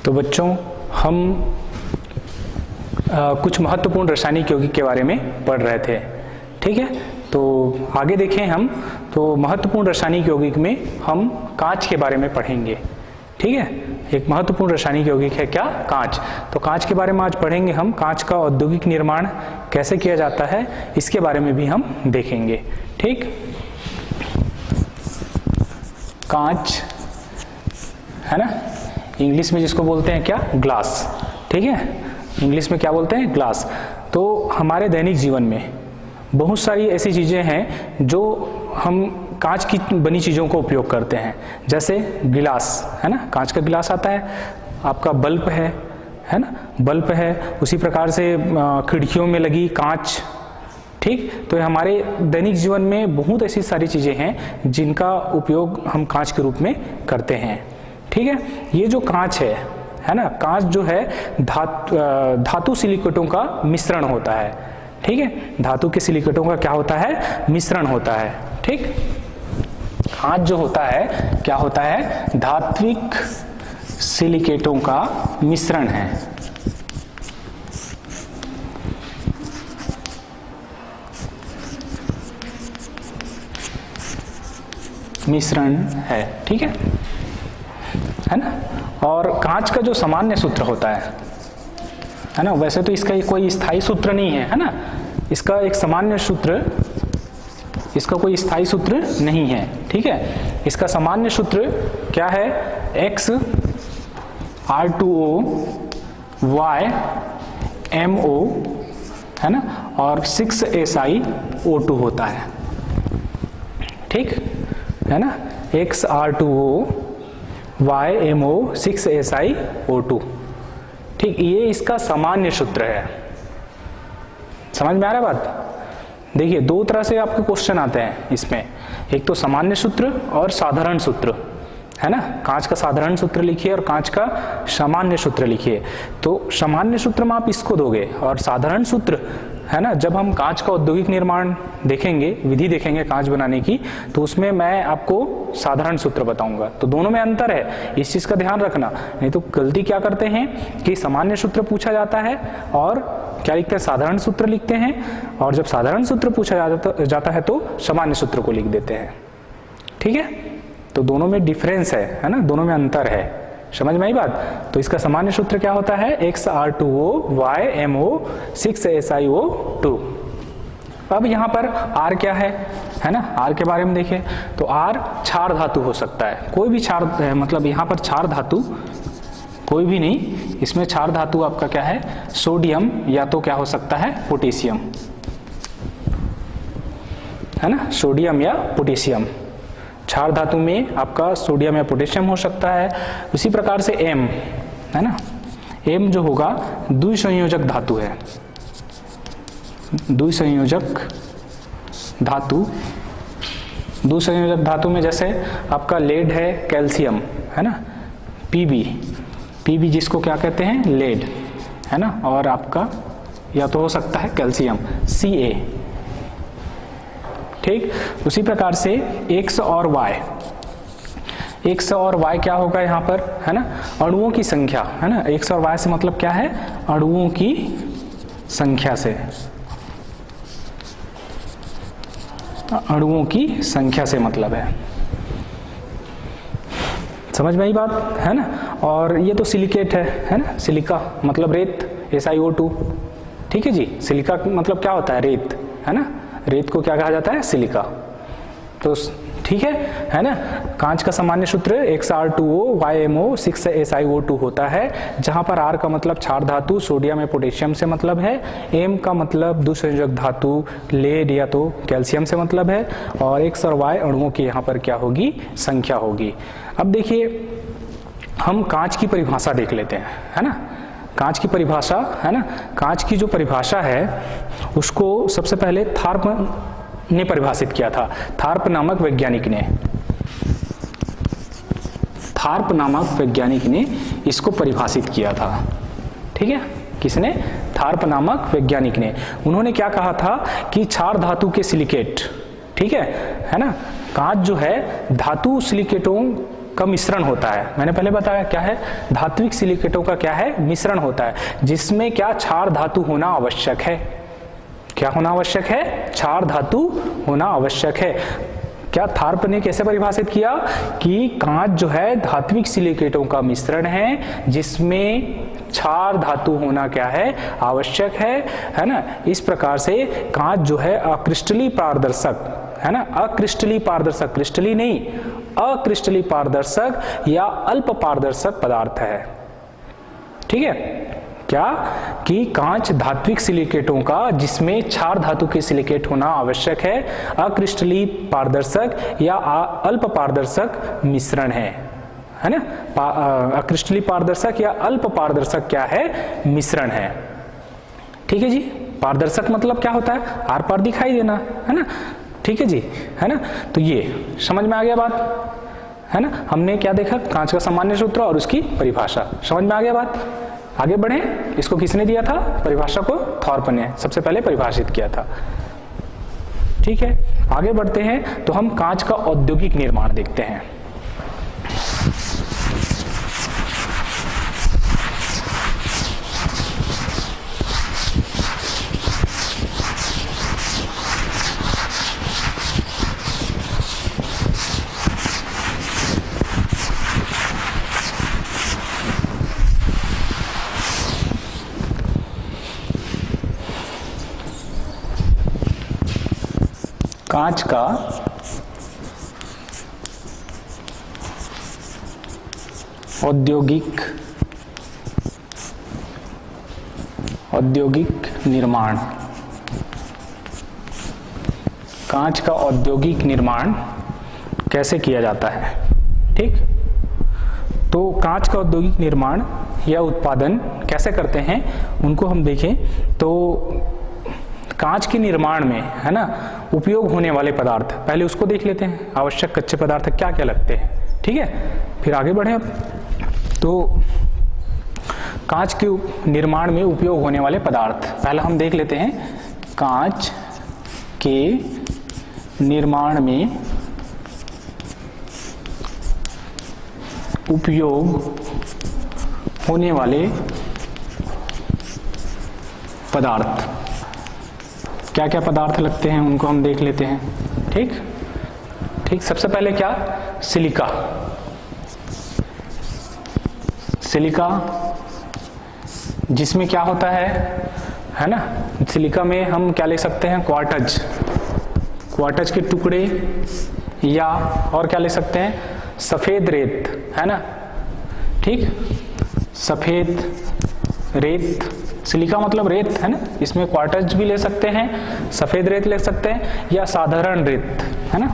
तो बच्चों हम कुछ महत्वपूर्ण रासायनिक यौगिक के बारे में पढ़ रहे थे, ठीक है। तो आगे देखें हम, तो महत्वपूर्ण रासायनिक यौगिक में हम कांच के बारे में पढ़ेंगे, ठीक है। एक महत्वपूर्ण रासायनिक यौगिक है क्या? कांच। तो कांच के बारे में आज पढ़ेंगे हम। कांच का औद्योगिक निर्माण कैसे किया जाता है इसके बारे में भी हम देखेंगे, ठीक। कांच है ना, इंग्लिश में जिसको बोलते हैं क्या? ग्लास, ठीक है। इंग्लिश में क्या बोलते हैं? ग्लास। तो हमारे दैनिक जीवन में बहुत सारी ऐसी चीजें हैं जो हम कांच की बनी चीजों को उपयोग करते हैं, जैसे गिलास है ना, कांच का गिलास आता है। आपका बल्ब है ना, बल्ब है। उसी प्रकार से खिड़कियों में लगी कांच, ठीक। तो हमारे दैनिक जीवन में बहुत ऐसी सारी चीजें हैं जिनका उपयोग हम कांच के रूप में करते हैं, ठीक है। ये जो कांच है ना, कांच जो है धातु सिलिकेटों का मिश्रण होता है, ठीक है। धातु के सिलिकेटों का क्या होता है? मिश्रण होता है, ठीक। कांच जो होता है क्या होता है? धात्विक सिलिकेटों का मिश्रण है, मिश्रण है, ठीक है ना। और कांच का जो सामान्य सूत्र होता है ना, वैसे तो इसका कोई स्थायी सूत्र नहीं है ना, इसका एक सामान्य सूत्र, इसका कोई स्थायी सूत्र नहीं है, ठीक है। इसका सामान्य सूत्र क्या है? XR2O Y MO है ना, और 6SiO2 होता है, ठीक है ना। XR2O YMO 6SiO2, ठीक। ये इसका सामान्य सूत्र है। समझ में आ रहा है बात? देखिए, दो तरह से आपके क्वेश्चन आते हैं इसमें, एक तो सामान्य सूत्र और साधारण सूत्र है ना। कांच का साधारण सूत्र लिखिए और कांच का सामान्य सूत्र लिखिए। तो सामान्य सूत्र में आप इसको दोगे, और साधारण सूत्र है ना, जब हम कांच का औद्योगिक निर्माण देखेंगे, विधि देखेंगे कांच बनाने की, तो उसमें मैं आपको साधारण सूत्र बताऊंगा। तो दोनों में अंतर है, इस चीज का ध्यान रखना। नहीं तो गलती क्या करते हैं कि सामान्य सूत्र पूछा जाता है और क्या लिखते हैं? साधारण सूत्र लिखते हैं, और जब साधारण सूत्र पूछा जाता है तो सामान्य सूत्र को लिख देते हैं, ठीक है। तो दोनों में डिफरेंस है ना, दोनों में अंतर है। समझ में आई बात? तो इसका सामान्य सूत्र क्या होता है? XR2O YMO 6SiO2। अब यहाँ पर R क्या है ना, R के बारे में देखें तो R क्षार धातु हो सकता है, कोई भी क्षार, मतलब यहाँ पर क्षार धातु कोई भी नहीं, इसमें क्षार धातु आपका क्या है? सोडियम, या तो क्या हो सकता है? पोटेशियम, है ना, सोडियम या पोटेशियम। क्षार धातु में आपका सोडियम या पोटेशियम हो सकता है। उसी प्रकार से M है ना, M जो होगा द्विसंयोजक धातु है, द्विसंयोजक धातु। द्विसंयोजक धातु में जैसे आपका लेड है, कैल्शियम है ना, Pb जिसको क्या कहते हैं? लेड है ना, और आपका या तो हो सकता है कैल्शियम Ca, ठीक। उसी प्रकार से X और Y क्या होगा यहाँ पर? है ना, अणुओं की संख्या है ना। X और Y से मतलब क्या है? अणुओं की संख्या से, अणुओं की संख्या से मतलब है। समझ में आई बात है ना। और ये तो सिलिकेट है ना, सिलिका मतलब रेत, SiO2, ठीक है जी। सिलिका मतलब क्या होता है? रेत, है ना। रेत को क्या कहा जाता है? सिलिका। तो ठीक है ना। कांच का सामान्य सूत्र XR2O YMO 6SiO2 होता है, जहां पर R का मतलब क्षार धातु, सोडियम या पोटेशियम से मतलब है, M का मतलब द्विसंयोजक धातु, लेड या तो कैल्शियम से मतलब है, और X और Y अणुओं की यहाँ पर क्या होगी? संख्या होगी। अब देखिए, हम कांच की परिभाषा देख लेते हैं, है ना। कांच की परिभाषा है ना, कांच की जो परिभाषा है उसको सबसे पहले थार्प ने परिभाषित किया था। थार्प नामक वैज्ञानिक ने इसको परिभाषित किया था, ठीक है। किसने? थार्प नामक वैज्ञानिक ने। उन्होंने क्या कहा था कि क्षार धातु के सिलिकेट, ठीक है ना, कांच जो है धातु सिलिकेटों का मिश्रण होता है। मैंने पहले बताया क्या है, धात्विक सिलिकेटों का क्या है, मिश्रण होता है, जिसमें क्या क्षार धातु होना आवश्यक है। क्या होना आवश्यक है, क्षार धातु होना आवश्यक है। क्या थार्प ने कैसे परिभाषित किया कि कांच जो है धात्विक सिलिकेटों का मिश्रण है जिसमें क्षार धातु होना क्या है, आवश्यक है ना। इस प्रकार से कांच जो है अक्रिस्टलीय पारदर्शक है ना, अक्रिस्टलीय पारदर्शक, क्रिस्टलीय नहीं, अक्रिस्टलीय पारदर्शक या अल्प पारदर्शक पदार्थ है। ठीक है, क्या कि कांच धात्विक सिलिकेटों का जिसमें क्षार धातु के सिलिकेट होना आवश्यक है, अक्रिस्टलीय पारदर्शक या अल्प पारदर्शक मिश्रण है ना। अक्रिस्टलीय पारदर्शक या अल्प पारदर्शक क्या है, मिश्रण है। ठीक है जी, पारदर्शक मतलब क्या होता है, आर पार दिखाई देना, है ना। ठीक है जी, है ना। तो ये समझ में आ गया बात, है ना। हमने क्या देखा, कांच का सामान्य सूत्र और उसकी परिभाषा, समझ में आ गया बात। आगे बढ़े, इसको किसने दिया था, परिभाषा को थॉर्प ने सबसे पहले परिभाषित किया था। ठीक है, आगे बढ़ते हैं तो हम कांच का औद्योगिक निर्माण देखते हैं। कांच का औद्योगिक निर्माण, कांच का औद्योगिक निर्माण कैसे किया जाता है। ठीक, तो कांच का औद्योगिक निर्माण या उत्पादन कैसे करते हैं उनको हम देखें तो कांच के निर्माण में, है ना, उपयोग होने वाले पदार्थ पहले उसको देख लेते हैं, आवश्यक कच्चे पदार्थ क्या क्या लगते हैं। ठीक है, फिर आगे बढ़े। अब तो कांच के निर्माण में उपयोग होने वाले पदार्थ पहले हम देख लेते हैं। कांच के निर्माण में उपयोग होने वाले पदार्थ क्या क्या पदार्थ लगते हैं उनको हम देख लेते हैं। ठीक ठीक, सबसे पहले क्या, सिलिका। सिलिका जिसमें क्या होता है ना, सिलिका में हम क्या ले सकते हैं, क्वार्टज, क्वार्टज के टुकड़े, या और क्या ले सकते हैं, सफेद रेत, है ना। ठीक, सफेद रेत, सिलिका मतलब रेत, है ना। इसमें क्वार्टज भी ले सकते हैं, सफेद रेत ले सकते हैं, या साधारण रेत, है ना,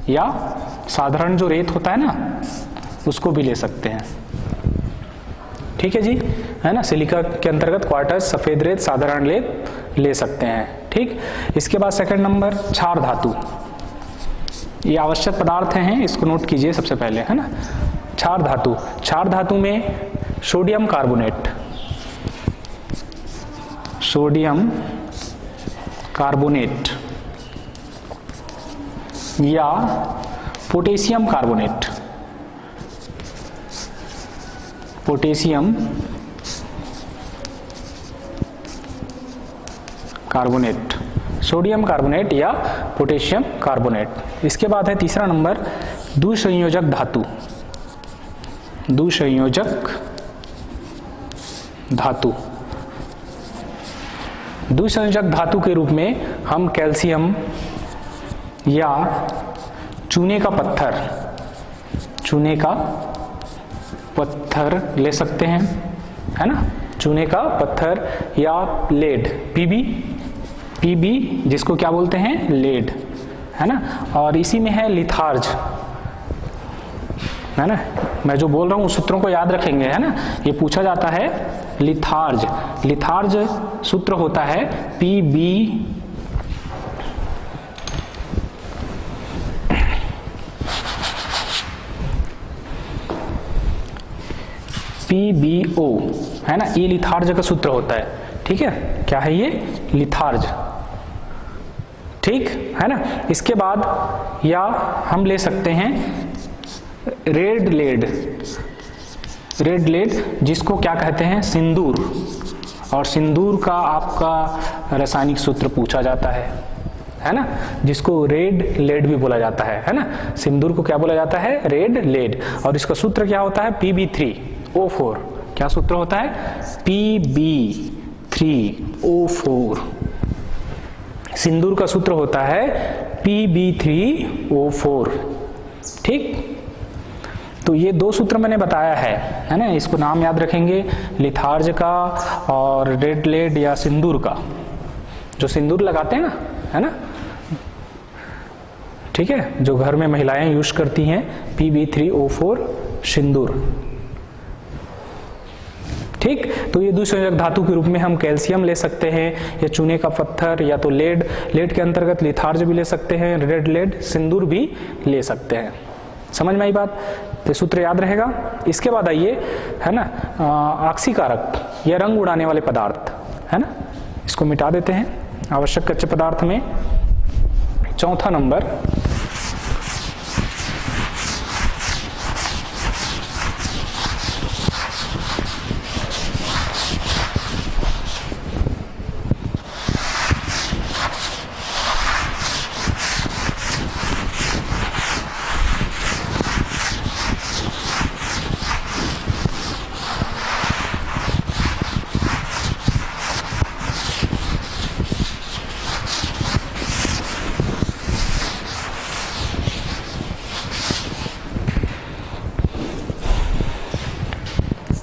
या साधारण जो रेत होता है ना उसको भी ले सकते हैं। ठीक है जी, है ना। सिलिका के अंतर्गत क्वार्टज, सफेद रेत, साधारण रेत ले सकते हैं। ठीक, इसके बाद सेकंड नंबर क्षार धातु। ये आवश्यक पदार्थ हैं, इसको नोट कीजिए सबसे पहले, है ना। क्षार धातु, क्षार धातु में सोडियम कार्बोनेट, सोडियम कार्बोनेट या potassium carbonate, potassium carbonate, sodium carbonate या पोटेशियम कार्बोनेट। इसके बाद है तीसरा नंबर द्विसंयोजक धातु, द्विसंयोजक धातु। द्विसंयोजक धातु के रूप में हम कैल्शियम या चूने का पत्थर, चूने का पत्थर ले सकते हैं, है ना। चूने का पत्थर या लेड, पीबी, पीबी जिसको क्या बोलते हैं, लेड, है ना। और इसी में है लिथार्ज, है ना। मैं जो बोल रहा हूँ उस सूत्रों को याद रखेंगे, है ना। ये पूछा जाता है लिथार्ज, लिथार्ज सूत्र होता है पीबी PbO, है ना। ये लिथार्ज का सूत्र होता है। ठीक है, क्या है ये, लिथार्ज। ठीक है ना। इसके बाद या हम ले सकते हैं रेड लेड, रेड लेड जिसको क्या कहते हैं, सिंदूर, और सिंदूर का आपका रासायनिक सूत्र पूछा जाता है ना, जिसको रेड लेड भी बोला जाता है ना। सिंदूर को क्या बोला जाता है, रेड लेड, और इसका सूत्र क्या होता है, Pb3O4। क्या सूत्र होता है, Pb3O4। सिंदूर का सूत्र होता है Pb3O4। ठीक, तो ये दो सूत्र मैंने बताया है ना, इसको नाम याद रखेंगे, लिथार्ज का और रेड लेड या सिंदूर का, जो सिंदूर लगाते हैं ना, है ना, ठीक है, जो घर में महिलाएं यूज करती हैं, Pb3O4 सिंदूर। ठीक, तो ये द्विसंयोजक धातु के रूप में हम कैल्शियम ले सकते हैं, या चूने का पत्थर, या तो लेड, लेड के अंतर्गत लिथार्ज भी ले सकते हैं, रेड लेड, सिंदूर भी ले सकते हैं। समझ में आई बात, तो सूत्र याद रहेगा। इसके बाद आइए, है ना, ऑक्सीकारक या रंग उड़ाने वाले पदार्थ, है ना, इसको मिटा देते हैं आवश्यक कच्चे पदार्थ में। चौथा नंबर,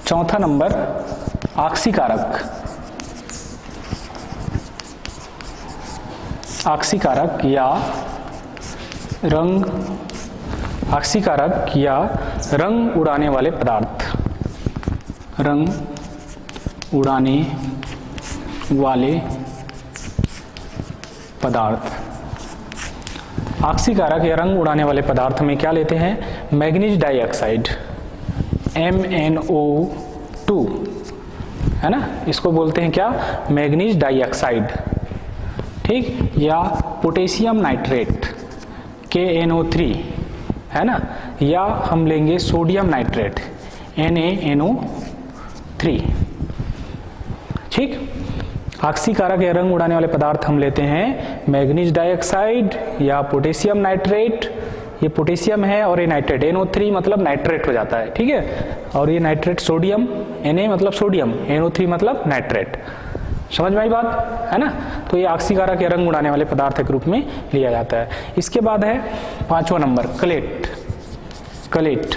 चौथा नंबर ऑक्सीकारक, ऑक्सीकारक या रंग, ऑक्सीकारक या रंग उड़ाने वाले पदार्थ, रंग उड़ाने वाले पदार्थ। ऑक्सीकारक या रंग उड़ाने वाले पदार्थ में क्या लेते हैं, मैग्नीज डाइऑक्साइड, MnO2, है ना, इसको बोलते हैं क्या, मैग्नीज डाइऑक्साइड। ठीक, या पोटेशियम नाइट्रेट, KNO3, है ना, या हम लेंगे सोडियम नाइट्रेट, NaNO3। ठीक, ऑक्सीकारक या रंग उड़ाने वाले पदार्थ हम लेते हैं मैग्नीज डाइऑक्साइड या पोटेशियम नाइट्रेट, ये पोटेशियम है और ये नाइट्रेट, NO3 मतलब नाइट्रेट हो जाता है, ठीक है, और ये नाइट्रेट सोडियम, Na मतलब सोडियम, NO3 मतलब नाइट्रेट। समझ में आई बात, है ना, तो ये ऑक्सीकारक या रंग उड़ाने वाले पदार्थ के रूप में लिया जाता है। इसके बाद है पांचवा नंबर, कलेट, कलेट,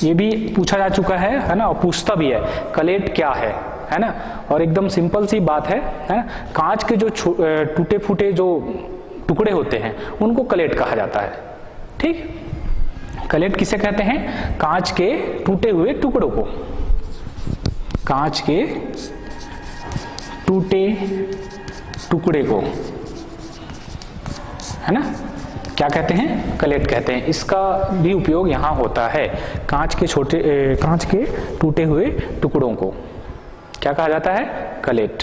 ये भी पूछा जा चुका है ना, और पूछता भी है कलेट क्या है ना, और एकदम सिंपल सी बात है ना, कांच के जो टूटे फूटे जो टुकड़े होते हैं उनको कलेट कहा जाता है। ठीक, कलेट किसे कहते हैं, कांच के टूटे हुए टुकड़ों को, कांच के टूटे टुकड़े को, है ना, क्या कहते हैं, कलेट कहते हैं। इसका भी उपयोग यहां होता है, कांच के कांच के टूटे हुए टुकड़ों को क्या कहा जाता है, कलेट।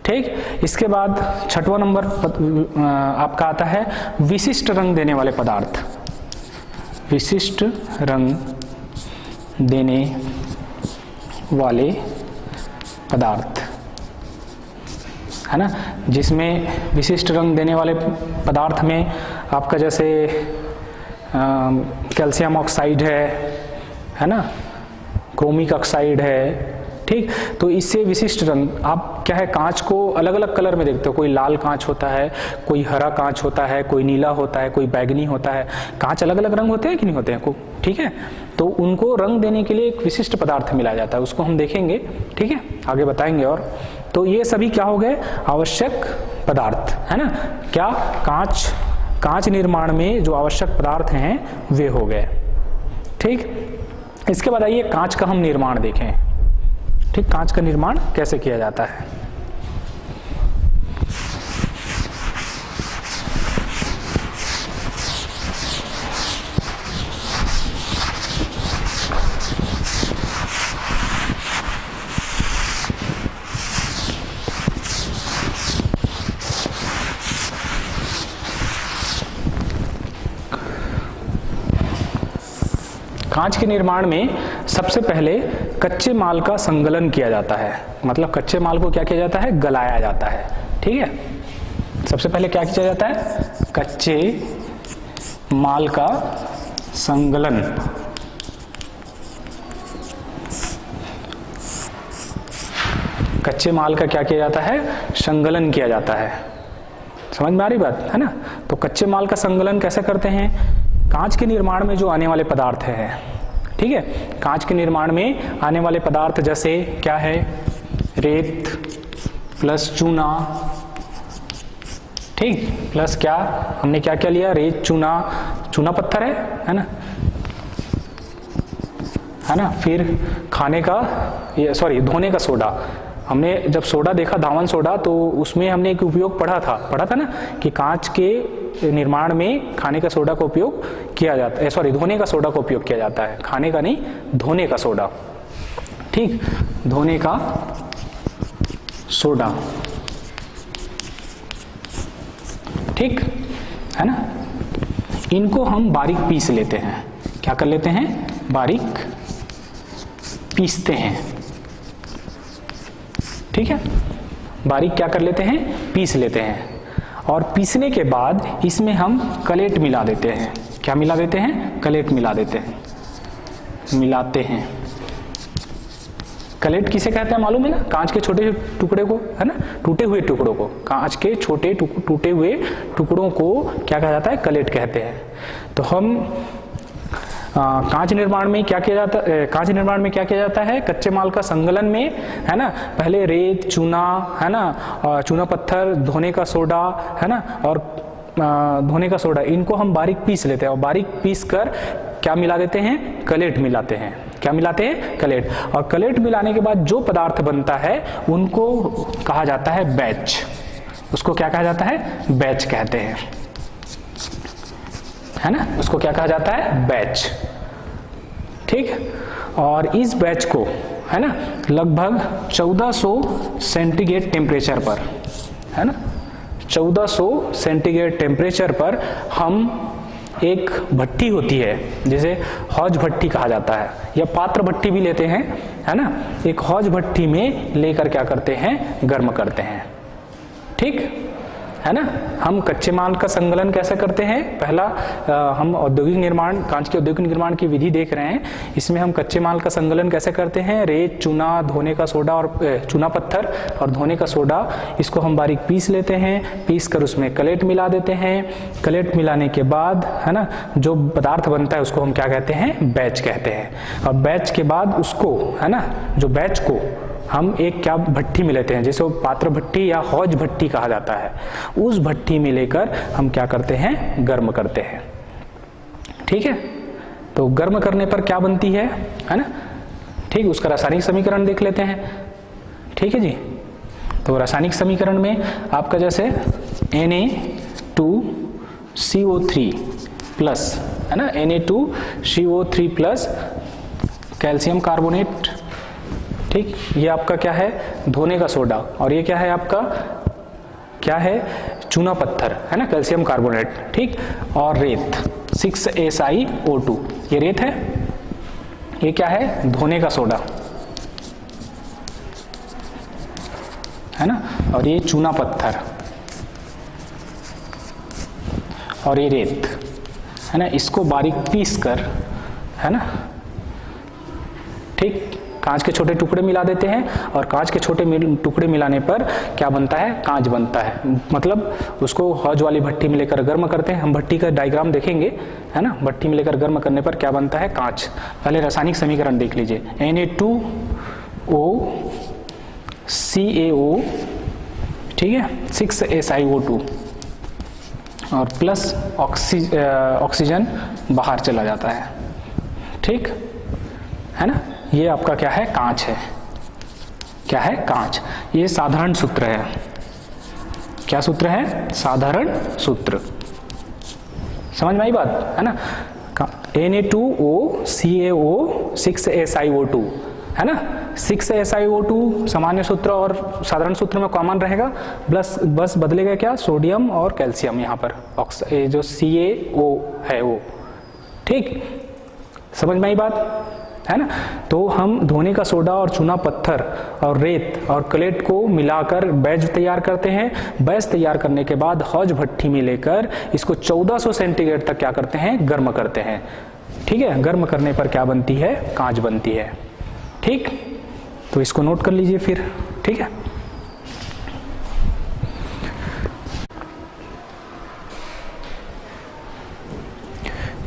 ठीक, इसके बाद छठवां नंबर आपका आता है विशिष्ट रंग देने वाले पदार्थ, विशिष्ट रंग देने वाले पदार्थ, है ना, जिसमें विशिष्ट रंग देने वाले पदार्थ में आपका जैसे कैल्शियम ऑक्साइड है ना, क्रोमिक ऑक्साइड है। ठीक, तो इससे विशिष्ट रंग, आप क्या है, कांच को अलग अलग कलर में देखते हो, कोई लाल कांच होता है, कोई हरा कांच होता है, कोई नीला होता है, कोई बैगनी होता है, कांच अलग अलग रंग होते हैं कि नहीं होते हैं, ठीक है, तो उनको रंग देने के लिए एक विशिष्ट पदार्थ मिलाया जाता है, उसको हम देखेंगे, ठीक है, आगे बताएंगे। और तो ये सभी क्या हो गए, आवश्यक पदार्थ, है ना, क्या, कांच निर्माण में जो आवश्यक पदार्थ हैं वे हो गए। ठीक, इसके बाद आइए कांच का हम निर्माण देखें। ठीक, कांच का निर्माण कैसे किया जाता है। कांच के निर्माण में सबसे पहले कच्चे माल का संगलन किया जाता है, मतलब कच्चे माल को क्या किया जाता है, गलाया जाता है। ठीक है, सबसे पहले क्या किया जाता है, कच्चे माल का संगलन। कच्चे माल का क्या किया जाता है, संगलन किया जाता है। समझ में आ रही बात है ना। तो कच्चे माल का संगलन कैसे करते हैं, कांच के निर्माण में जो आने वाले पदार्थ हैं, ठीक है, कांच के निर्माण में आने वाले पदार्थ जैसे क्या है, रेत प्लस चूना, ठीक, प्लस क्या हमने क्या क्या लिया, रेत चूना, चूना पत्थर है ना, है ना। फिर खाने का ये धोने का सोडा, हमने जब सोडा देखा धावन सोडा तो उसमें हमने एक उपयोग पढ़ा था ना कि कांच के निर्माण में खाने का सोडा का उपयोग किया जाता है, धोने का सोडा का उपयोग किया जाता है, खाने का नहीं, धोने का सोडा, ठीक, धोने का सोडा, ठीक है ना। इनको हम बारीक पीस लेते हैं, क्या कर लेते हैं, बारीक पीसते हैं, ठीक है, बारीक क्या कर लेते हैं, पीस लेते हैं। और पीसने के बाद इसमें हम कलेट मिला देते हैं, क्या मिला देते हैं, कलेट मिला देते हैं, मिलाते हैं। कलेट किसे कहते हैं मालूम है ना, कांच के छोटे टुकड़े को, है ना, टूटे हुए टुकड़ों को, कांच के छोटे टूटे हुए टुकड़ों को क्या कहा जाता है, कलेट कहते हैं। तो हम कांच निर्माण में क्या किया जाता है, कांच निर्माण में क्या किया जाता है, कच्चे माल का संगलन में, है ना, पहले रेत चूना, है ना, चूना पत्थर, धोने का सोडा, है ना, और धोने का सोडा, इनको हम बारीक पीस लेते हैं और बारीक पीस कर क्या मिला देते हैं, कलेट मिलाते हैं, क्या मिलाते हैं, कलेट। और कलेट मिलाने के बाद जो पदार्थ बनता है उनको कहा जाता है बैच, उसको क्या कहा जाता है, बैच कहते हैं, है ना, उसको क्या कहा जाता है, बैच, ठीक। और इस बैच को, है ना, लगभग 1400 सेंटीग्रेड टेम्परेचर पर, है ना, 1400 सेंटीग्रेड टेम्परेचर पर हम एक भट्टी होती है जिसे हौज भट्टी कहा जाता है, या पात्र भट्टी भी लेते हैं, है ना, एक हौज भट्टी में लेकर क्या करते हैं, गर्म करते हैं, ठीक है ना। हम कच्चे माल का संगलन कैसे करते हैं, पहला हम औद्योगिक निर्माण, कांच के औद्योगिक निर्माण की विधि देख रहे हैं, इसमें हम कच्चे माल का संगलन कैसे करते हैं, रेत चूना, धोने का सोडा और चूना पत्थर और धोने का सोडा, इसको हम बारीक पीस लेते हैं, पीस कर उसमें कलेट मिला देते हैं। कलेट मिलाने के बाद, है ना, जो पदार्थ बनता है उसको हम क्या कहते हैं, बैच कहते हैं। और बैच के बाद उसको, है ना, जो बैच को हम एक क्या भट्टी में लेते हैं, जैसे वो पात्र भट्टी या हौज भट्टी कहा जाता है, उस भट्टी में लेकर हम क्या करते हैं, गर्म करते हैं, ठीक है। तो गर्म करने पर क्या बनती है ना, ठीक, उसका रासायनिक समीकरण देख लेते हैं, ठीक है जी। तो रासायनिक समीकरण में आपका जैसे Na2CO3 प्लस, है ना, Na2CO3 प्लस कैल्शियम कार्बोनेट, ठीक, ये आपका क्या है, धोने का सोडा, और ये क्या है आपका, क्या है, चूना पत्थर, है ना, कैल्शियम कार्बोनेट, ठीक, और रेत 6SiO2, ये रेत है, ये क्या है, धोने का सोडा, है ना, और ये चूना पत्थर और ये रेत, है ना, इसको बारीक पीस कर, है ना, ठीक, कांच के छोटे टुकड़े मिला देते हैं। और कांच के छोटे टुकड़े मिलाने पर क्या बनता है, कांच बनता है, मतलब उसको हौज वाली भट्टी में लेकर गर्म करते हैं। हम भट्टी का डायग्राम देखेंगे, है ना, भट्टी में लेकर गर्म करने पर क्या बनता है, कांच। पहले रासायनिक समीकरण देख लीजिए, Na2OCaO, ठीक है, 6SiO2 और प्लस ऑक्सीजन बाहर चला जाता है, ठीक है ना। ये आपका क्या है, कांच है, क्या है, कांच। ये साधारण सूत्र है, क्या सूत्र है, साधारण सूत्र, समझ में आई बात, है ना। Na2OCaO 6SiO2, है ना, 6SiO2 सामान्य सूत्र और साधारण सूत्र में कॉमन रहेगा, बस बदलेगा क्या, सोडियम और कैल्शियम, यहाँ पर ये जो CaO है वो, ठीक। समझ में आई बात, है ना। तो हम धोने का सोडा और चूना पत्थर और रेत और क्लेट को मिलाकर बैज तैयार करते हैं। बैज तैयार करने के बाद हौज भट्टी में लेकर इसको 1400 सेंटीग्रेड तक क्या करते हैं, गर्म करते हैं। ठीक है, गर्म करने पर क्या बनती है, कांच बनती है। ठीक, तो इसको नोट कर लीजिए फिर। ठीक है,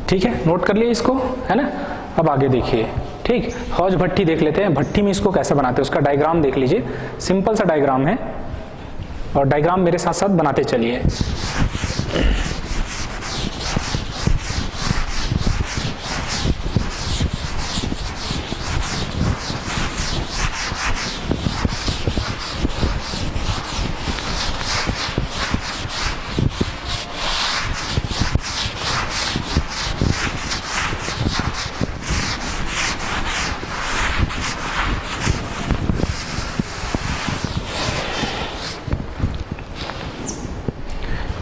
ठीक है, नोट कर लिए इसको, है ना। अब आगे देखिए, ठीक, हौज भट्टी देख लेते हैं। भट्टी में इसको कैसे बनाते हैं उसका डायग्राम देख लीजिए। सिंपल सा डायग्राम है और डायग्राम मेरे साथ साथ बनाते चलिए।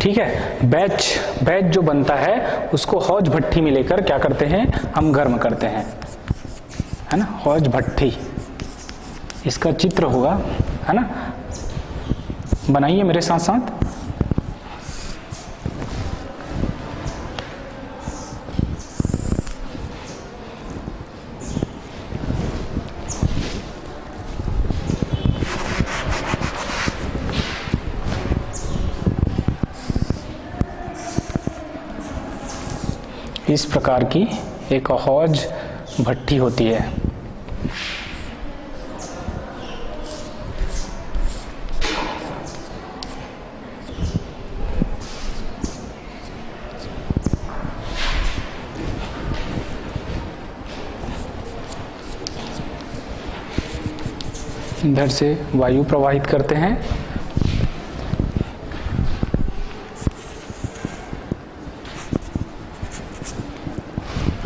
ठीक है, बैच जो बनता है उसको हौज भट्टी में लेकर क्या करते हैं, हम गर्म करते हैं, है ना। हौज भट्टी, इसका चित्र होगा, है ना, बनाइए मेरे साथ साथ। इस प्रकार की एक हौज भट्टी होती है। इधर से वायु प्रवाहित करते हैं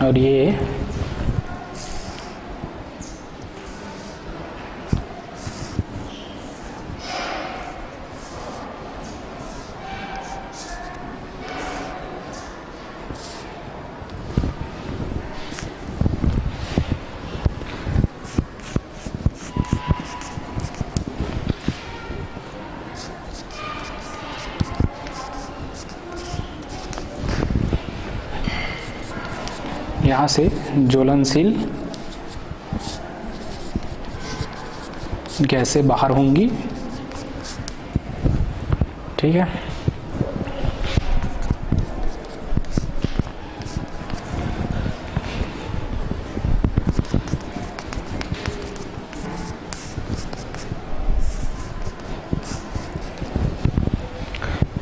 और ये यहाँ से ज्वलनशील गैसें बाहर होंगी। ठीक है,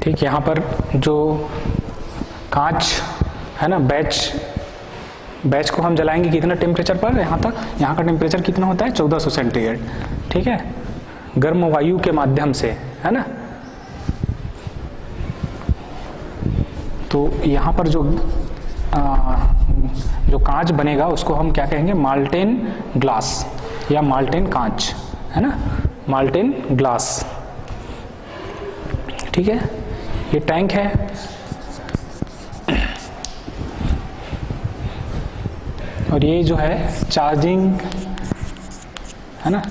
ठीक, यहाँ पर जो कांच है ना, बैच को हम जलाएंगे कितना टेम्परेचर पर, यहाँ तक, यहाँ का टेम्परेचर कितना होता है, 1400 सेंटीग्रेड। ठीक है, गर्म वायु के माध्यम से, है ना। तो यहाँ पर जो कांच बनेगा उसको हम क्या कहेंगे, माल्टेन ग्लास या माल्टेन कांच, है ना, माल्टेन ग्लास। ठीक है, ये टैंक है, और ये जो है चार्जिंग, है ना,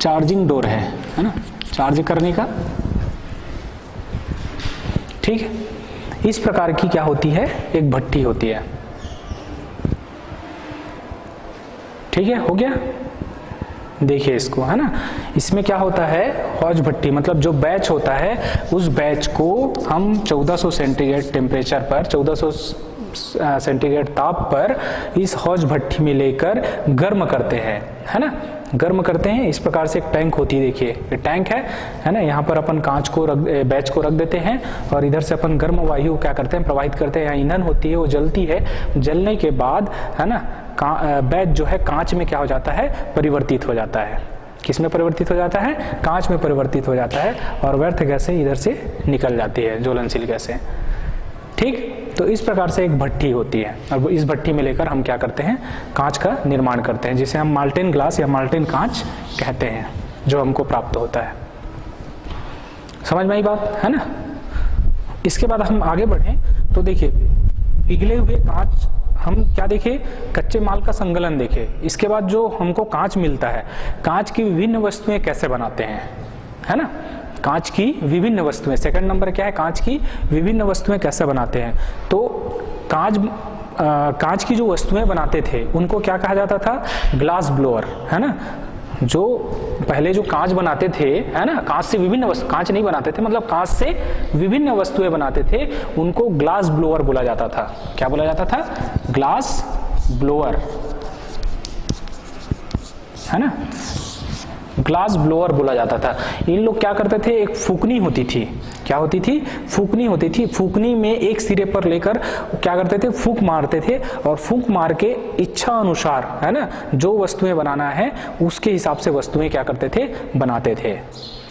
चार्जिंग डोर है ना, चार्ज करने का। ठीक है, इस प्रकार की क्या होती है, एक भट्टी होती है। ठीक है, हो गया। देखिए इसको, है ना, इसमें क्या होता है, हौज भट्टी मतलब जो बैच होता है, उस बैच को हम 1400 सेंटीग्रेड टेम्परेचर पर, 1400 सेंटीग्रेड ताप पर इस हौज भट्टी में लेकर गर्म करते हैं, है ना, गर्म करते हैं। इस प्रकार से एक टैंक होती है, देखिए ये टैंक है ना। यहाँ पर अपन कांच को बैच को रख देते हैं और इधर से अपन गर्म वायु क्या करते हैं, प्रवाहित करते हैं। यहाँ ईंधन होती है, वो जलती है, जलने के बाद, है ना, बैच जो है कांच में क्या हो जाता है, परिवर्तित हो जाता है। किस में परिवर्तित हो जाता है, कांच में परिवर्तित हो जाता है, और व्यर्थ गैसें इधर से निकल जाती है, ज्वलनशील गैसें। ठीक, तो इस प्रकार से एक भट्टी होती है, और इस भट्टी में लेकर हम क्या करते हैं, कांच का निर्माण करते हैं, जिसे हम माल्टेन ग्लास या माल्टेन कांच कहते हैं, जो हमको प्राप्त होता है। समझ में आई बात, है ना। इसके बाद हम आगे बढ़ें तो देखिए, पिघले हुए कांच हम क्या देखे, कच्चे माल का संकलन देखे। इसके बाद जो हमको कांच मिलता है, कांच की विभिन्न वस्तुएं कैसे बनाते हैं, है ना, कांच की विभिन्न वस्तुएं। सेकंड नंबर क्या है, कांच की विभिन्न वस्तुएं कैसे बनाते हैं। तो कांच की जो वस्तुएं बनाते थे उनको क्या कहा जाता था, ग्लास ब्लोअर, है ना। जो पहले जो कांच बनाते थे, है ना, कांच से विभिन्न वस्तु, कांच नहीं बनाते थे, मतलब कांच से विभिन्न वस्तुएं बनाते थे, उनको ग्लास ब्लोअर बोला जाता था। क्या बोला जाता था, ग्लास ब्लोअर, है ना, ग्लास ब्लोअर बोला जाता था। इन लोग क्या करते थे, एक फूकनी होती थी, क्या होती थी, फूकनी होती थी। फूकनी में एक सिरे पर लेकर क्या करते थे, फूक मारते थे, और फूक मार के इच्छा अनुसार, है ना, जो वस्तुएं बनाना है उसके हिसाब से वस्तुएं क्या करते थे, बनाते थे,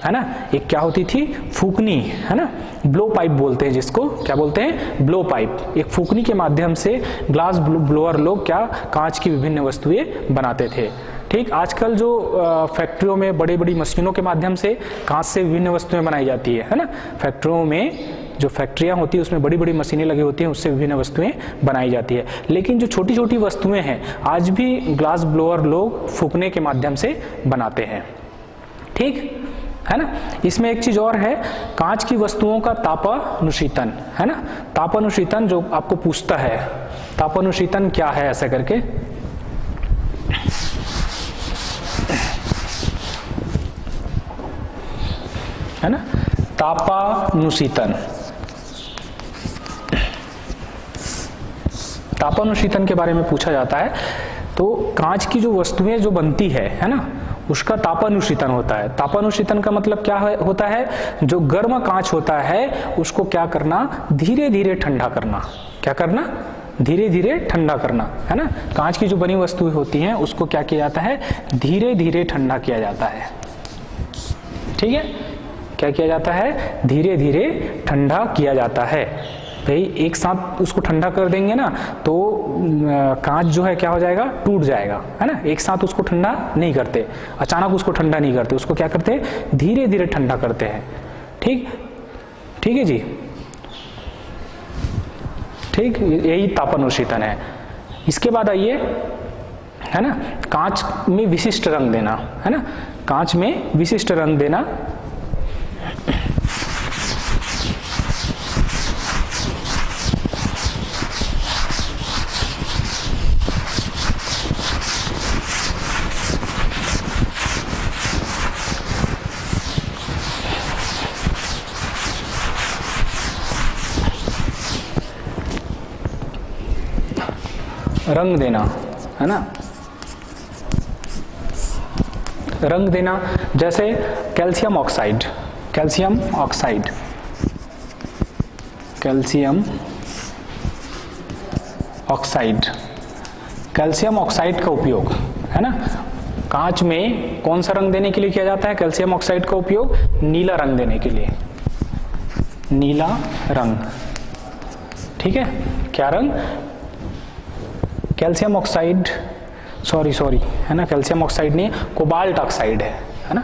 है ना। एक क्या होती थी, फूकनी, है ना, ब्लो पाइप बोलते हैं जिसको, क्या बोलते हैं, ब्लो पाइप। एक फूकनी के माध्यम से ग्लास ब्लोअर लोग क्या, कांच की विभिन्न वस्तुएं बनाते थे। ठीक, आजकल जो फैक्ट्रियों में बड़ी बड़ी मशीनों के माध्यम से कांच से विभिन्न वस्तुएं बनाई जाती है ना। फैक्ट्रियों में जो फैक्ट्रियां होती है उसमें बड़ी बड़ी मशीनें लगी होती हैं, उससे विभिन्न वस्तुएं बनाई जाती है। लेकिन जो छोटी छोटी वस्तुएं हैं आज भी ग्लास ब्लोअर लोग फूकने के माध्यम से बनाते हैं। ठीक है ना। इसमें एक चीज और है, कांच की वस्तुओं का तापानुशीतन, है ना। तापानुशीतन जो आपको पूछता है, तापानुशीतन क्या है ऐसा करके, है ना, तापानुशीतन। तापानुशीतन के बारे में पूछा जाता है। तो कांच की जो वस्तुएं जो बनती है ना, उसका तापानुशीतन होता है। तापानुशीतन का मतलब क्या होता है, जो गर्म कांच होता है उसको क्या करना, धीरे धीरे ठंडा करना। क्या करना, धीरे धीरे ठंडा करना, है ना। कांच की जो बनी वस्तुएं होती हैं उसको क्या किया जाता है, धीरे धीरे ठंडा किया जाता है। ठीक है, क्या किया जाता है, धीरे धीरे ठंडा किया जाता है। भाई एक साथ उसको ठंडा कर देंगे ना तो कांच जो है क्या हो जाएगा, टूट जाएगा, है ना। एक साथ उसको ठंडा नहीं करते, अचानक उसको ठंडा नहीं करते, उसको क्या करते हैं, धीरे धीरे ठंडा करते हैं। ठीक, ठीक है जी, ठीक, यही तापानुशीतन है। इसके बाद आइए, है ना, कांच में विशिष्ट रंग देना, है ना, कांच में विशिष्ट रंग देना। रंग देना, है ना, रंग देना। जैसे calcium oxide, calcium oxide, calcium oxide, calcium oxide का उपयोग, है ना, कांच में कौन सा रंग देने के लिए किया जाता है, कैल्शियम ऑक्साइड का उपयोग नीला रंग देने के लिए, नीला रंग। ठीक है, क्या रंग, कैल्शियम ऑक्साइड, सॉरी, है ना, कैल्शियम ऑक्साइड नहीं, कोबाल्ट ऑक्साइड है ना।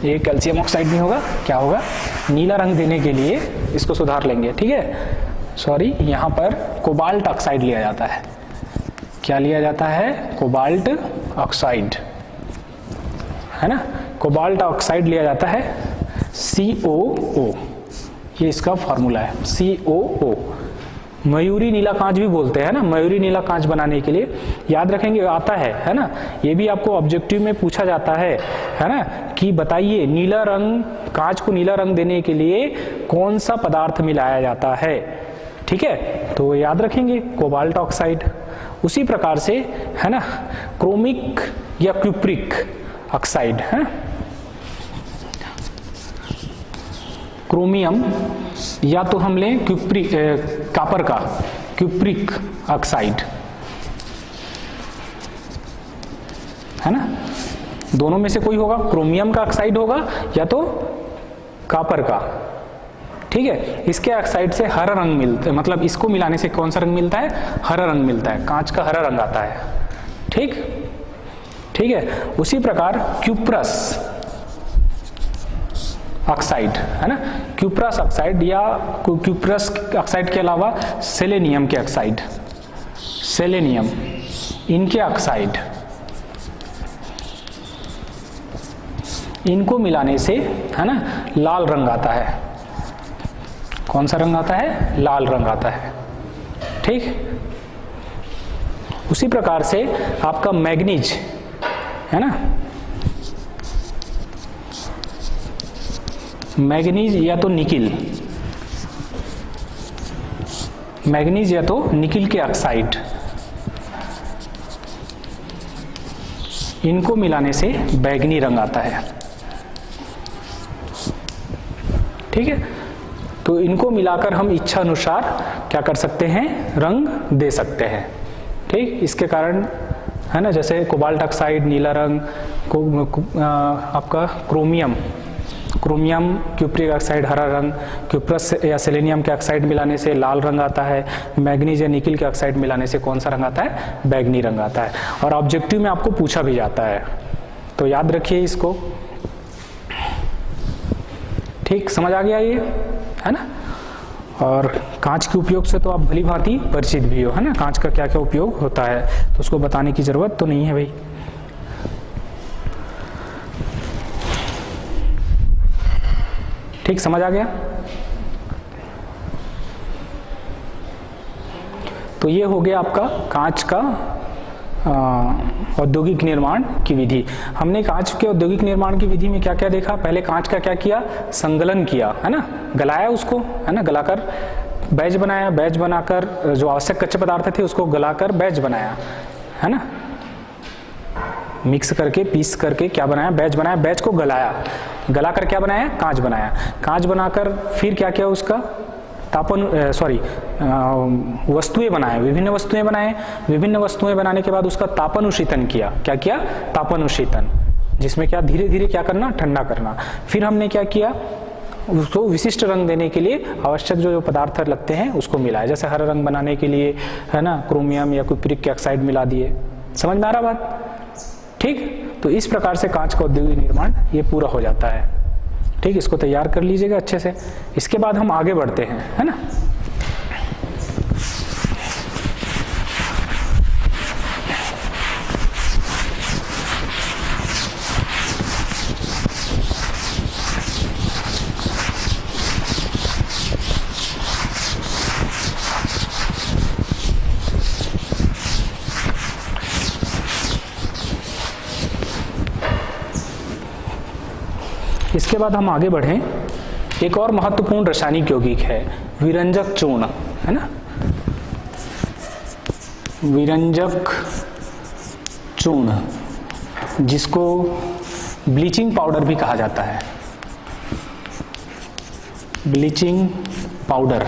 ये कैल्शियम ऑक्साइड नहीं होगा, क्या होगा, नीला रंग देने के लिए इसको सुधार लेंगे। ठीक है, सॉरी, यहाँ पर कोबाल्ट ऑक्साइड लिया जाता है। क्या लिया जाता है, कोबाल्ट ऑक्साइड, है ना, कोबाल्ट ऑक्साइड लिया जाता है, COO, ये इसका फॉर्मूला है, COO। मयूरी नीला कांच भी बोलते हैं ना, मयूरी नीला कांच बनाने के लिए याद रखेंगे, आता है ना, ये भी आपको ऑब्जेक्टिव में पूछा जाता है ना, कि बताइए नीला रंग, कांच को नीला रंग देने के लिए कौन सा पदार्थ मिलाया जाता है। ठीक है, तो याद रखेंगे कोबाल्ट ऑक्साइड। उसी प्रकार से, है ना, क्रोमिक या क्यूप्रिक ऑक्साइड, है, क्रोमियम, या तो हम लें क्यूप्रिक, कॉपर का क्यूप्रिक ऑक्साइड, है ना, दोनों में से कोई होगा, क्रोमियम का ऑक्साइड होगा या तो कॉपर का। ठीक है, इसके ऑक्साइड से हरा रंग मिलता है, मतलब इसको मिलाने से कौन सा रंग मिलता है, हरा रंग मिलता है, कांच का हरा रंग आता है। ठीक, ठीक है, उसी प्रकार क्यूप्रस ऑक्साइड, है ना, क्यूप्रस ऑक्साइड या क्यूप्रस ऑक्साइड के अलावा सेलेनियम के ऑक्साइड, सेलेनियम, इनके ऑक्साइड, इनको मिलाने से, है ना, लाल रंग आता है। कौन सा रंग आता है? लाल रंग आता है। ठीक, उसी प्रकार से आपका मैग्नीज, है ना, मैग्नीज या तो निकिल, मैग्नीज या तो निकिल के ऑक्साइड, इनको मिलाने से बैगनी रंग आता है। ठीक है, तो इनको मिलाकर हम इच्छा अनुसार क्या कर सकते हैं? रंग दे सकते हैं। ठीक, इसके कारण, है ना, जैसे कोबाल्ट ऑक्साइड नीला रंग, आपका क्रोमियम, क्रोमियम क्यूप्रिक ऑक्साइड हरा रंग, क्यूप्रस या सेलेनियम के ऑक्साइड मिलाने से लाल रंग आता है, मैग्नीज या निकिल के ऑक्साइड मिलाने से कौन सा रंग आता है? बैगनी रंग आता है। और ऑब्जेक्टिव में आपको पूछा भी जाता है, तो याद रखिए इसको। ठीक, समझ आ गया ये, है ना। और कांच के उपयोग से तो आप भली भांति परिचित भी हो, है ना, कांच का क्या क्या उपयोग होता है, तो उसको बताने की जरूरत तो नहीं है भाई। ठीक, समझ आ गया। तो ये हो गया आपका कांच का औद्योगिक निर्माण की विधि। हमने कांच के औद्योगिक निर्माण की विधि में क्या क्या देखा? पहले कांच का क्या किया? संगलन किया, है ना, गलाया उसको, है ना, गलाकर बैज बनाया, बैज बनाकर जो आवश्यक कच्चे पदार्थ थे उसको गलाकर बैज बनाया, है ना, मिक्स करके पीस करके क्या बनाया? बैज बनाया, बैज को गलाया, गलाकर क्या बनाया? कांच बनाया, कांच बनाकर फिर क्या किया? उसका तापन वस्तुएं बनाए, विभिन्न वस्तुएं बनाए, विभिन्न वस्तुएं बनाने के बाद उसका तापनुशीतन किया। क्या किया? तापनुशीतन, जिसमें क्या धीरे धीरे क्या करना? ठंडा करना। फिर हमने क्या किया? उसको विशिष्ट रंग देने के लिए आवश्यक जो पदार्थ लगते हैं उसको मिलाया, जैसे हरा रंग बनाने के लिए, है ना, क्रोमियम या क्यूप्रिक के ऑक्साइड मिला दिए। समझ में आ रहा बात? ठीक, तो इस प्रकार से कांच का औद्योगिक निर्माण ये पूरा हो जाता है। ठीक, इसको तैयार कर लीजिएगा अच्छे से। इसके बाद हम आगे बढ़ते हैं, है ना। इसके बाद हम आगे बढ़ें, एक और महत्वपूर्ण रासायनिक यौगिक है विरंजक चूर्ण, है ना, विरंजक चूर्ण, जिसको ब्लीचिंग पाउडर भी कहा जाता है। ब्लीचिंग पाउडर,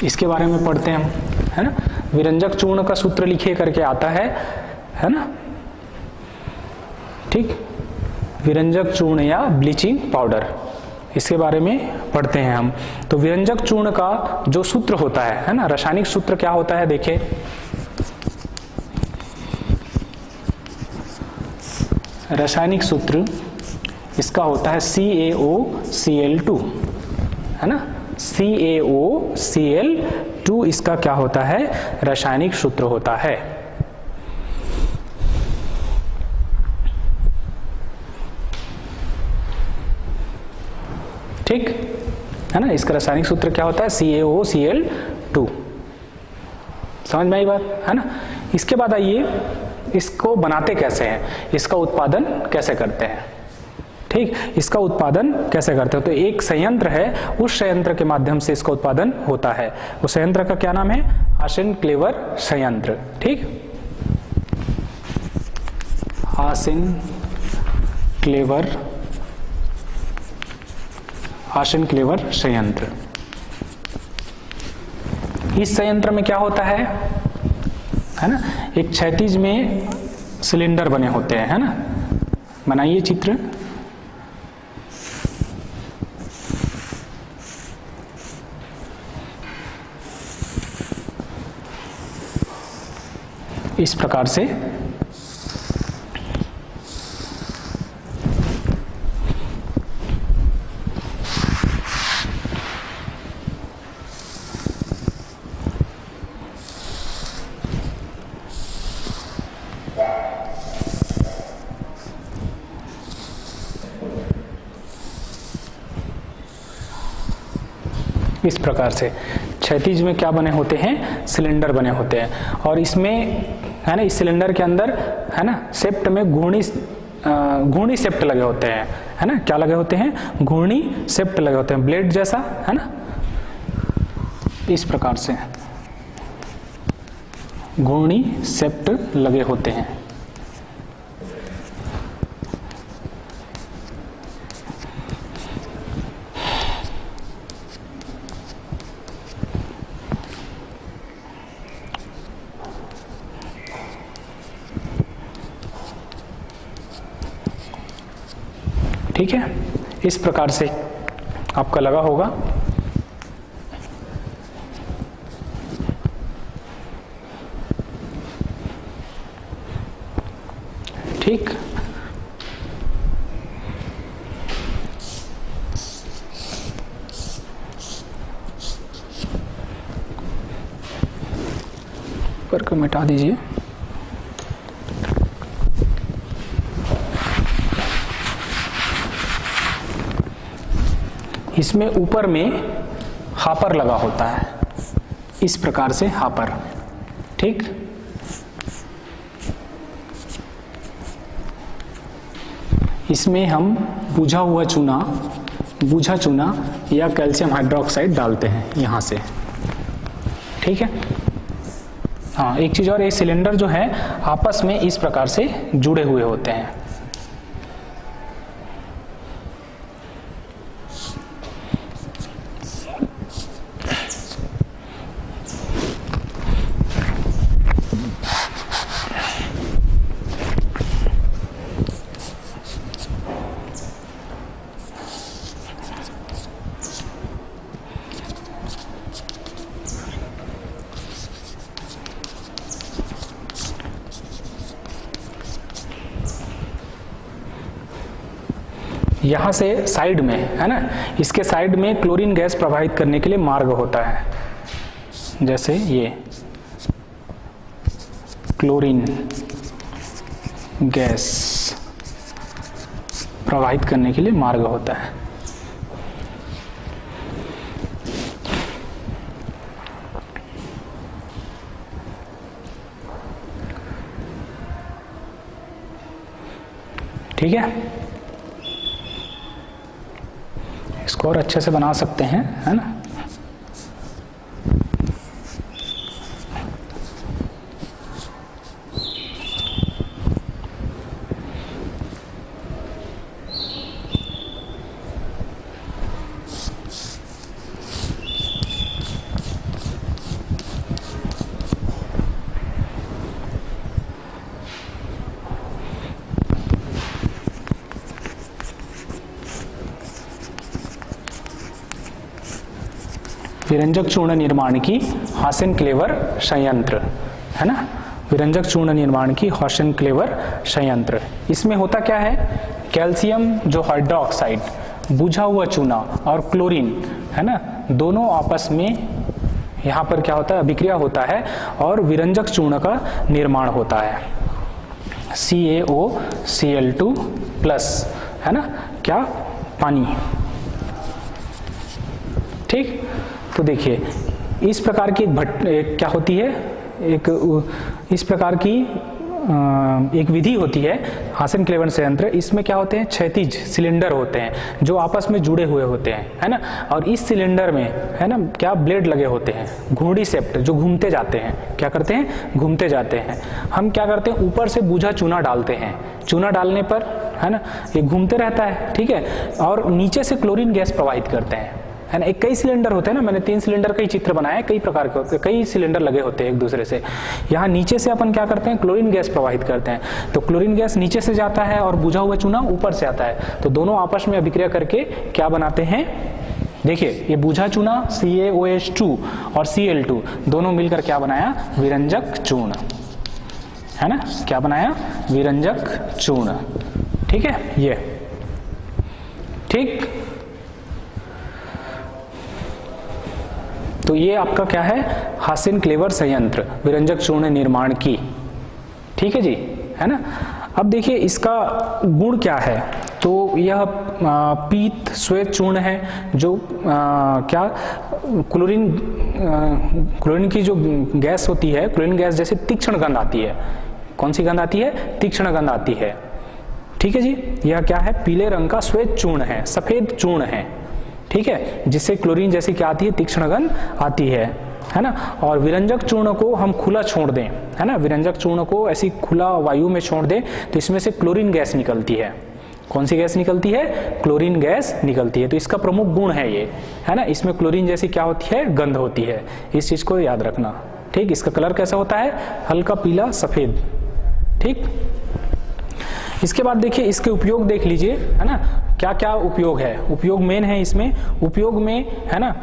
इसके बारे में पढ़ते हैं हम, है ना। विरंजक चूर्ण का सूत्र लिखे करके आता है ना। ठीक, विरंजक चूर्ण या ब्लीचिंग पाउडर, इसके बारे में पढ़ते हैं हम। तो विरंजक चूर्ण का जो सूत्र होता है ना, रासायनिक सूत्र क्या होता है? देखिए, रासायनिक सूत्र इसका होता है CaOCl2, है ना, CaOCl2 इसका क्या होता है? रासायनिक सूत्र होता है। ठीक है ना, इसका रासायनिक सूत्र क्या होता है? CaOCl2। समझ में आई बात, है ना। इसके बाद आइए, इसको बनाते कैसे हैं, इसका उत्पादन कैसे करते हैं। ठीक, इसका उत्पादन कैसे करते हैं? तो एक संयंत्र है, उस संयंत्र के माध्यम से इसका उत्पादन होता है। उस संयंत्र का क्या नाम है? हासेन-क्लेवर संयंत्र। ठीक, हासेन-क्लेवर संयंत्र। इस संयंत्र में क्या होता है ना, एक क्षैतिज में सिलेंडर बने होते हैं, है ना। बनाइए चित्र। इस प्रकार से इस प्रकार से क्षैतिज में क्या बने होते हैं, सिलेंडर बने होते हैं। और इसमें है ना, इस सिलेंडर के अंदर है ना सेप्ट में घूर्णी सेप्ट लगे होते हैं, है ना, क्या लगे होते हैं, घूर्णी सेप्ट लगे होते हैं, ब्लेड जैसा, है ना, इस प्रकार से घूर्णी सेप्ट लगे होते हैं। ठीक है, इस प्रकार से आपका लगा होगा। ठीक, ऊपर को मिटा दीजिए। इसमें ऊपर में हापर लगा होता है, इस प्रकार से हापर। ठीक, इसमें हम बुझा हुआ चूना, बुझा चूना या कैल्शियम हाइड्रोक्साइड डालते हैं यहाँ से। ठीक है, हाँ, एक चीज और, ये सिलेंडर जो है आपस में इस प्रकार से जुड़े हुए होते हैं। यहाँ से साइड में है ना, इसके साइड में क्लोरीन गैस प्रवाहित करने के लिए मार्ग होता है, जैसे ये क्लोरीन गैस प्रवाहित करने के लिए मार्ग होता है। ठीक है, इसको और अच्छे से बना सकते हैं, है ना। विरंजक चूर्ण निर्माण की हासेन-क्लेवर संयंत्र, है ना, विरंजक चूर्ण निर्माण की हासेन-क्लेवर संयंत्र। इसमें होता क्या है, कैल्शियम जो हाइड्रोक्साइड, बुझा हुआ चूना और क्लोरीन, है ना, दोनों आपस में यहाँ पर क्या होता है, अभिक्रिया होता है और विरंजक चूर्ण का निर्माण होता है, CaOCl2 प्लस, है ना, क्या, पानी। ठीक, तो देखिए इस प्रकार की एक क्या होती है, इस प्रकार की एक विधि होती है हासेन-क्लेवर संयंत्र। इसमें क्या होते हैं, क्षैतिज सिलेंडर होते हैं जो आपस में जुड़े हुए होते हैं, है ना, और इस सिलेंडर में, है ना, क्या, ब्लेड लगे होते हैं, घूर्णी सेप्ट, जो घूमते जाते हैं, क्या करते हैं, घूमते जाते हैं। हम क्या करते हैं, ऊपर से बुझा चूना डालते हैं, चूना डालने पर, है ना, ये घूमते रहता है, ठीक है, और नीचे से क्लोरीन गैस प्रवाहित करते हैं, है ना। एक कई सिलेंडर होते हैं ना, मैंने 3 सिलेंडर का ही चित्र बनाया है, कई प्रकार के होते हैं, कई सिलेंडर लगे होते हैं एक दूसरे से। यहाँ नीचे से अपन क्या करते हैं, क्लोरीन गैस प्रवाहित करते हैं, तो क्लोरीन गैस नीचे से जाता है और बुझा हुआ चूना ऊपर से आता है, तो दोनों आपस में अभिक्रिया करके क्या बनाते हैं, देखिए ये बुझा चूना CaOH2 और Cl2 दोनों मिलकर क्या बनाया, विरंजक चूर्ण, है ना, क्या बनाया, विरंजक चूर्ण। ठीक है, ये ठीक। तो ये आपका क्या है, हासेन-क्लेवर संयंत्र, विरंजक चूर्ण निर्माण की। ठीक है जी, है ना। अब देखिए इसका गुण क्या है, तो यह पीत श्वेत चूर्ण है जो क्या क्लोरीन की जो गैस होती है, क्लोरीन गैस जैसे तीक्ष्ण गंध आती है। कौन सी गंध आती है? तीक्ष्ण गंध आती है। ठीक है जी, यह क्या है? पीले रंग का श्वेत चूर्ण है, सफेद चूर्ण है। ठीक है, जिससे क्लोरीन जैसी क्या आती है? तीक्ष्ण गंध आती है ना। और विरंजक चूर्ण को हम खुला छोड़ दें, है ना, विरंजक चूर्ण को ऐसी खुला वायु में छोड़ दें तो इसमें से क्लोरीन गैस निकलती है। कौन सी गैस निकलती है? क्लोरीन गैस निकलती है। तो इसका प्रमुख गुण है ये, है ना, इसमें क्लोरीन जैसी क्या होती है? गंध होती है। इस चीज को याद रखना। ठीक, इसका कलर कैसा होता है? हल्का पीला सफेद। ठीक, इसके बाद देखिए इसके उपयोग देख लीजिए, है ना, क्या क्या उपयोग है। उपयोग मेन है इसमें, उपयोग में, है ना,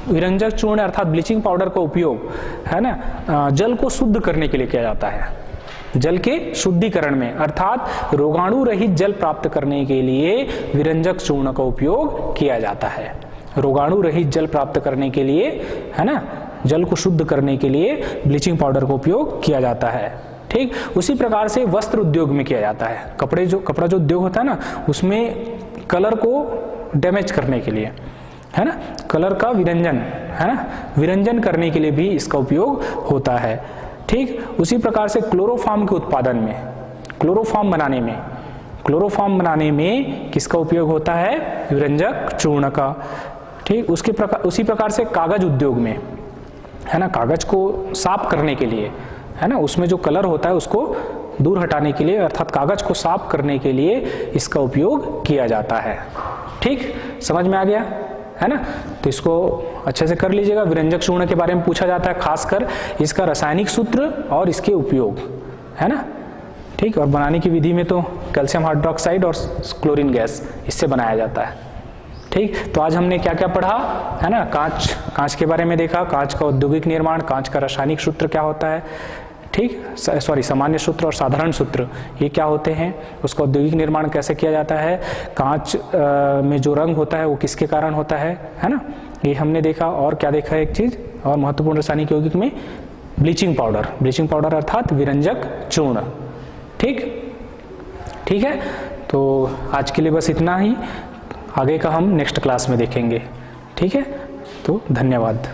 विरंजक चूर्ण अर्थात ब्लीचिंग पाउडर का उपयोग, है ना, जल को शुद्ध करने के लिए किया जाता है। जल के शुद्धिकरण में अर्थात रोगाणु रहित जल प्राप्त करने के लिए विरंजक चूर्ण का उपयोग किया जाता है। रोगाणु रहित जल प्राप्त करने के लिए, है ना, जल को शुद्ध करने के लिए ब्लीचिंग पाउडर का उपयोग किया जाता है। ठीक, उसी प्रकार से वस्त्र उद्योग में किया जाता है। कपड़ा जो उद्योग होता है ना, उसमें कलर को डैमेज करने के लिए, है ना, कलर का विरंजन, है ना, विरंजन करने के लिए भी इसका उपयोग होता है। ठीक, उसी प्रकार से क्लोरोफॉर्म के उत्पादन में, क्लोरोफॉर्म बनाने में किसका उपयोग होता है? विरंजक चूर्ण का। ठीक, उसी प्रकार से कागज उद्योग में, है ना, कागज को साफ करने के लिए, है ना, उसमें जो कलर होता है उसको दूर हटाने के लिए अर्थात कागज को साफ करने के लिए इसका उपयोग किया जाता है। ठीक, समझ में आ गया, है ना। तो इसको अच्छे से कर लीजिएगा। विरंजक चूर्ण के बारे में पूछा जाता है, खासकर इसका रासायनिक सूत्र और इसके उपयोग, है ना। ठीक, और बनाने की विधि में तो कैल्शियम हाइड्रोक्साइड और क्लोरीन गैस इससे बनाया जाता है। ठीक, तो आज हमने क्या क्या पढ़ा, है ना, कांच के बारे में देखा, कांच का औद्योगिक निर्माण, कांच का रासायनिक सूत्र क्या होता है। ठीक, सॉरी, सामान्य सूत्र और साधारण सूत्र ये क्या होते हैं, उसका औद्योगिक निर्माण कैसे किया जाता है, कांच में जो रंग होता है वो किसके कारण होता है ना, ये हमने देखा। और क्या देखा है एक चीज और महत्वपूर्ण रासायनिक यौगिक में, ब्लीचिंग पाउडर अर्थात विरंजक चूर्ण। ठीक है, तो आज के लिए बस इतना ही, आगे का हम नेक्स्ट क्लास में देखेंगे। ठीक है, तो धन्यवाद।